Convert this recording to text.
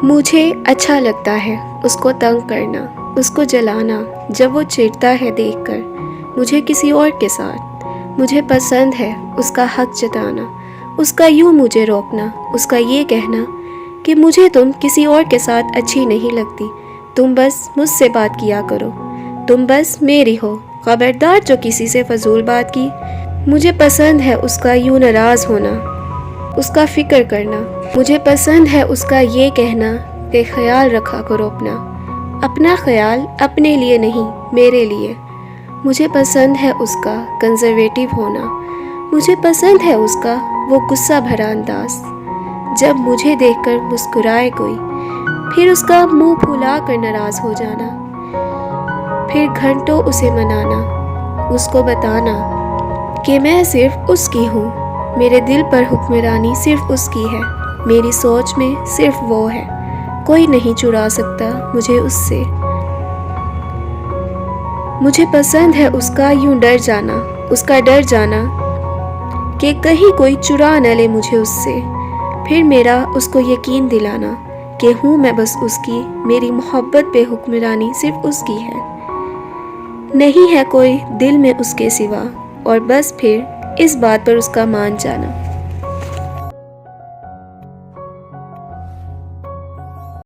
مجھے اچھا لگتا ہے اس کو تنگ کرنا، اس کو جلانا جب وہ چڑھتا ہے دیکھ کر مجھے کسی اور کے ساتھ۔ مجھے پسند ہے اس کا حق جتانا، اس کا یوں مجھے روکنا، اس کا یہ کہنا کہ مجھے تم کسی اور کے ساتھ اچھی نہیں لگتی، تم بس مجھ سے بات کیا کرو، تم بس میری ہو، خبردار جو کسی سے فضول بات کی۔ مجھے پسند ہے اس کا یوں ناراض ہونا، اس کا فکر کرنا۔ مجھے پسند ہے اس کا یہ کہنا کہ خیال رکھا کرو اپنا خیال اپنے لیے نہیں میرے لیے۔ مجھے پسند ہے اس کا کنزرویٹو ہونا، مجھے پسند ہے اس کا وہ غصہ بھرا انداز، جب مجھے دیکھ کر مسکرائے کوئی پھر اس کا منہ پھلا کر ناراض ہو جانا، پھر گھنٹوں اسے منانا، اس کو بتانا کہ میں صرف اس کی ہوں، میرے دل پر حکمرانی صرف اس کی ہے، میری سوچ میں صرف وہ ہے، کوئی نہیں چرا سکتا مجھے اس سے۔ مجھے پسند ہے اس کا یوں ڈر جانا، اس کا ڈر جانا کہ کہیں کوئی چرا نہ لے مجھے اس سے، پھر میرا اس کو یقین دلانا کہ ہوں میں بس اس کی، میری محبت پہ حکمرانی صرف اس کی ہے، نہیں ہے کوئی دل میں اس کے سوا، اور بس پھر اس بات پر اس کا مان جانا۔